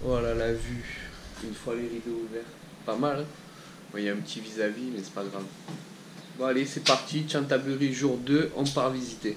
Voilà la vue, une fois les rideaux ouverts. Pas mal, hein. Bon, il y a un petit vis-à-vis, mais c'est pas grave. Bon allez, c'est parti, Canterbury jour 2, on part visiter.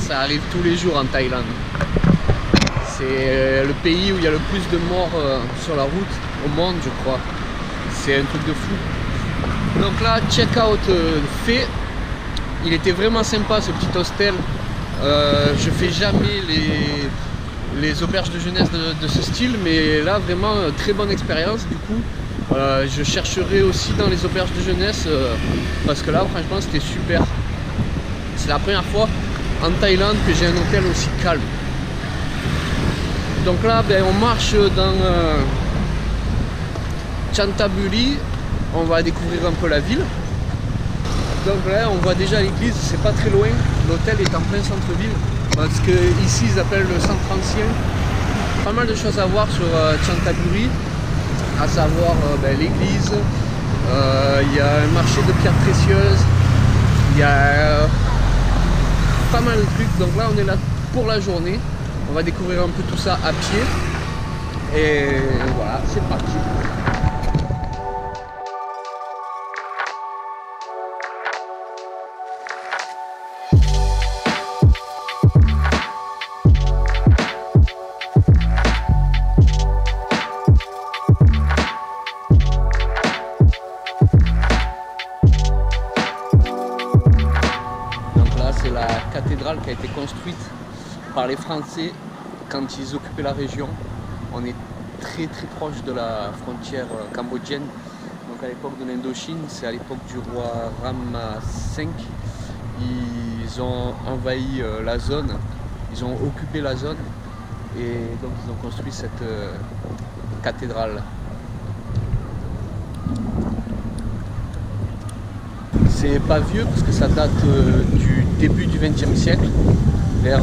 Ça arrive tous les jours en Thaïlande. C'est le pays où il y a le plus de morts sur la route au monde, je crois. C'est un truc de fou. Donc là, check-out fait. Il était vraiment sympa ce petit hostel. Je fais jamais les auberges de jeunesse de ce style, mais là vraiment très bonne expérience. Du coup, je chercherai aussi dans les auberges de jeunesse parce que là, franchement, c'était super. C'est la première fois en Thaïlande que j'ai un hôtel aussi calme. Donc là, on marche dans Canterbury. On va découvrir un peu la ville. Donc là, on voit déjà l'église, c'est pas très loin. L'hôtel est en plein centre-ville, parce que ici ils appellent le centre ancien. Pas mal de choses à voir sur Canterbury, à savoir l'église. Il y a un marché de pierres précieuses. Il y a pas mal de trucs. Donc là, on est là pour la journée. On va découvrir un peu tout ça à pied. Et voilà, c'est parti. C'est la cathédrale qui a été construite par les Français quand ils occupaient la région. On est très proche de la frontière cambodgienne. Donc à l'époque de l'Indochine, c'est à l'époque du roi Rama V. Ils ont envahi la zone, ils ont occupé la zone et donc ils ont construit cette cathédrale. C'est pas vieux parce que ça date du début du XXe siècle. Ils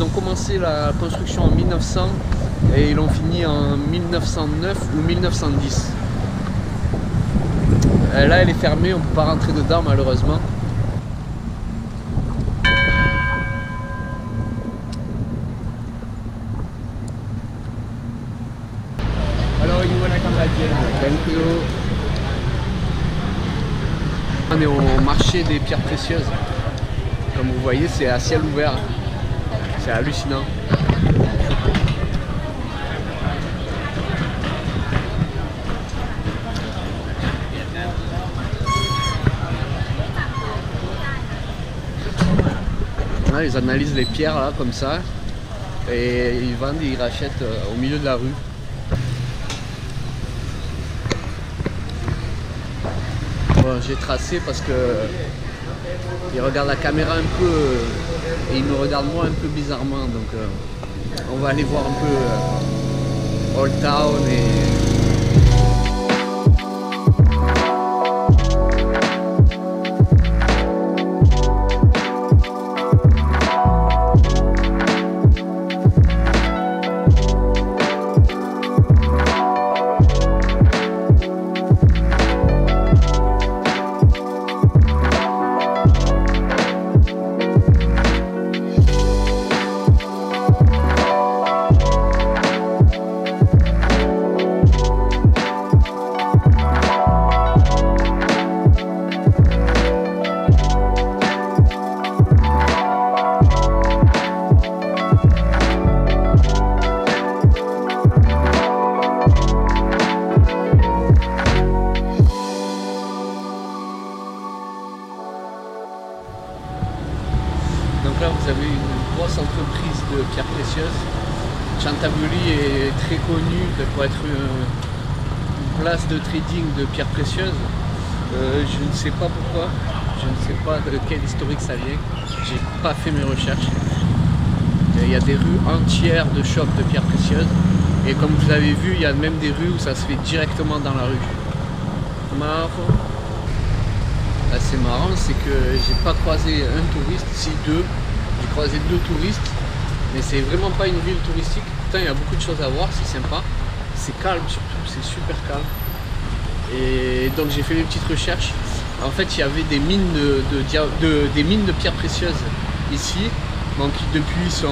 ont commencé la construction en 1900 et ils l'ont fini en 1909 ou 1910. Là, elle est fermée, on ne peut pas rentrer dedans malheureusement. Alors, il nous voilà comme la tienne. On est au marché des pierres précieuses. Comme vous voyez, c'est à ciel ouvert. C'est hallucinant. Là, ils analysent les pierres là comme ça et ils vendent et ils rachètent au milieu de la rue. Bon, j'ai tracé parce que il regarde la caméra un peu et il me regarde moi un peu bizarrement, donc on va aller voir un peu Old Town et Donc là, vous avez une grosse entreprise de pierres précieuses. Canterbury est très connue pour être une place de trading de pierres précieuses. Je ne sais pas pourquoi. Je ne sais pas de quel historique ça vient. J'ai pas fait mes recherches. Il y a des rues entières de shops de pierres précieuses. Et comme vous avez vu, il y a même des rues où ça se fait directement dans la rue. Marrant. Là, c'est marrant, c'est que j'ai pas croisé un touriste, si deux. J'ai croisé deux touristes, mais c'est vraiment pas une ville touristique. Pourtant, il y a beaucoup de choses à voir, c'est sympa. C'est calme surtout, c'est super calme. Et donc j'ai fait mes petites recherches. En fait, il y avait des mines des mines de pierres précieuses ici, donc qui depuis sont...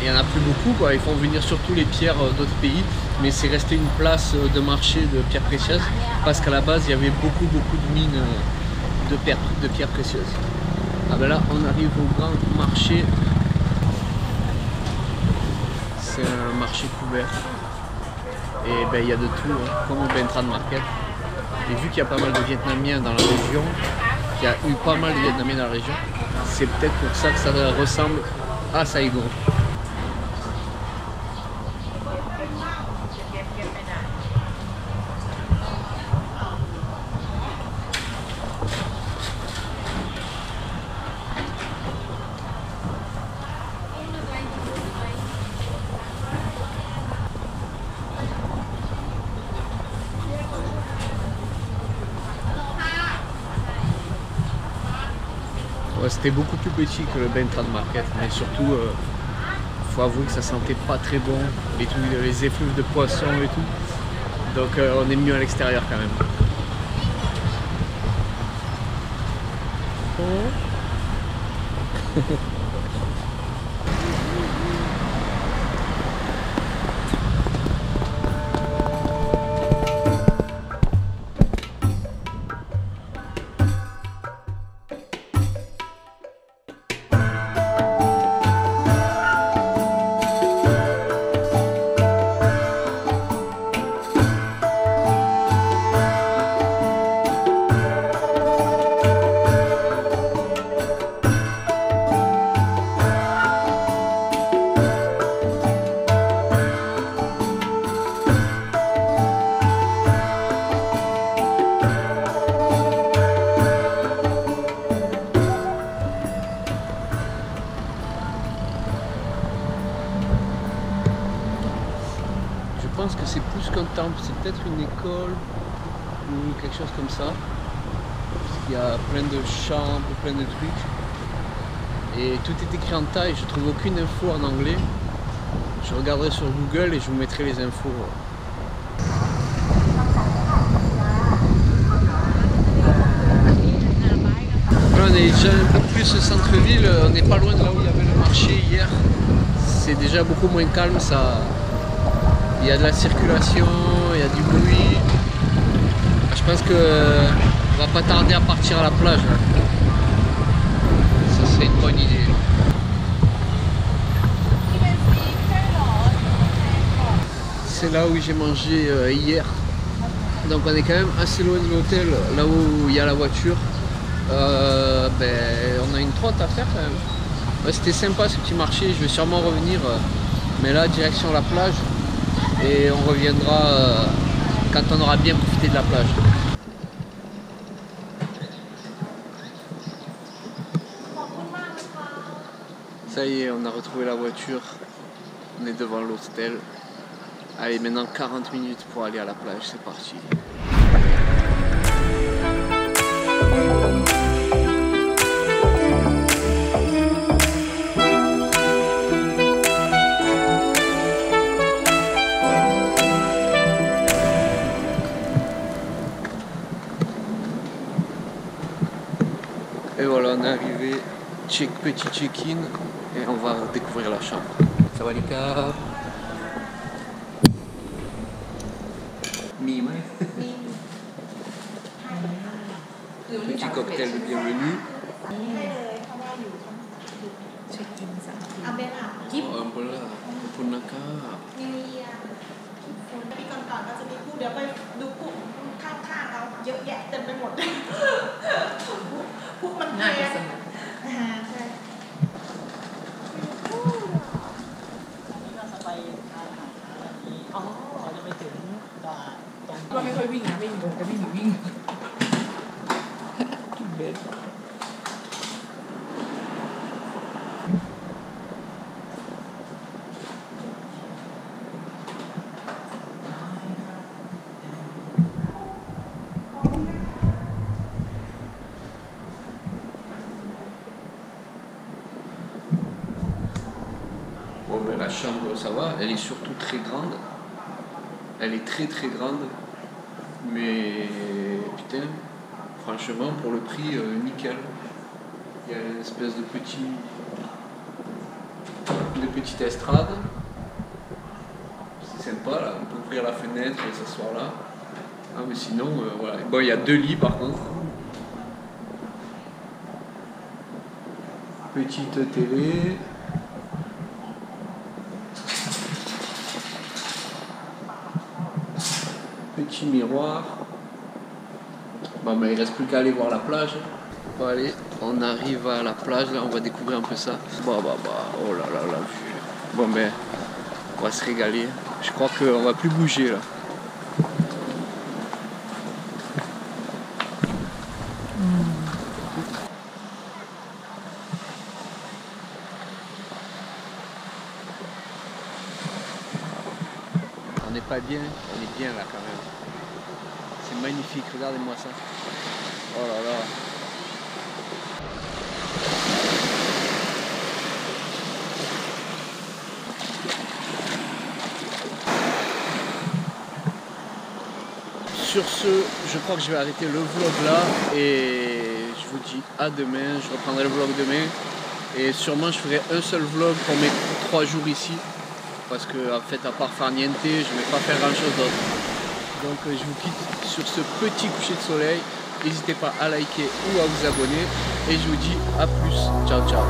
il n'y en a plus beaucoup, quoi. Ils font venir surtout les pierres d'autres pays, mais c'est resté une place de marché de pierres précieuses, parce qu'à la base, il y avait beaucoup de mines de pierres précieuses. Ah ben là, on arrive au grand marché. C'est un marché couvert. Et ben il y a de tout, hein, comme au Ben Tran Market. Et vu qu'il y a pas mal de Vietnamiens dans la région, qu'il y a eu pas mal de Vietnamiens dans la région, c'est peut-être pour ça que ça ressemble à Saigon. Ouais, c'était beaucoup plus petit que le Ben Tran Market, mais surtout, faut avouer que ça sentait pas très bon, et tout, les effluves de poissons et tout. Donc on est mieux à l'extérieur quand même. Je pense que c'est plus qu'un temple, c'est peut-être une école ou quelque chose comme ça. Parce qu'il y a plein de chambres, plein de trucs. Et tout est écrit en thaï, je trouve aucune info en anglais. Je regarderai sur Google et je vous mettrai les infos. Là on est déjà un peu plus au centre-ville, on n'est pas loin de là où il y avait le marché hier. C'est déjà beaucoup moins calme, ça. Il y a de la circulation, il y a du bruit. Je pense qu'on va pas tarder à partir à la plage. Ça serait une bonne idée. C'est là où j'ai mangé hier. Donc on est quand même assez loin de l'hôtel, là où il y a la voiture. On a une trotte à faire quand même. Ouais, c'était sympa ce petit marché, je vais sûrement revenir. Mais là, direction la plage. Et on reviendra quand on aura bien profité de la plage. Ça y est, on a retrouvé la voiture. On est devant l'hostel. Allez, maintenant 40 minutes pour aller à la plage, c'est parti. Et voilà, on est arrivé, petit check-in et on va découvrir la chambre. Sawadika. Mime. Petit cocktail de bienvenue. Oh, un peu là, punaka. ปีก่อนๆก็จะมีผู้เดี๋ยวไปดูผู้ข้างๆเราเยอะแยะเต็มไปหมดผู้มันแพงใช่อ๋อจะไปถึงตรงก็ไม่ค่อยวิ่งนะวิ่งผมจะวิ่ง chambre, ça va. Elle est surtout très grande. Elle est très très grande. Mais putain, franchement, pour le prix, nickel. Il y a une espèce de petite estrade. C'est sympa là, on peut ouvrir la fenêtre et s'asseoir là. Ah, mais sinon, voilà. Bon, il y a 2 lits par contre. Petite télé. Petit miroir. Bon, mais il reste plus qu'à aller voir la plage. Bon, allez, on arrive à la plage, là, on va découvrir un peu ça. Oh là là, la vue. Bon, ben, on va se régaler. Je crois qu'on va plus bouger, là. On n'est pas bien, on est bien là quand même. C'est magnifique, regardez-moi ça. Oh là là. Sur ce, je crois que je vais arrêter le vlog là et je vous dis à demain. Je reprendrai le vlog demain et sûrement je ferai un seul vlog pour mes 3 jours ici parce que en fait à part faire niente, je ne vais pas faire grand chose d'autre. Donc je vous quitte sur ce petit coucher de soleil. N'hésitez pas à liker ou à vous abonner et je vous dis à plus. Ciao ciao.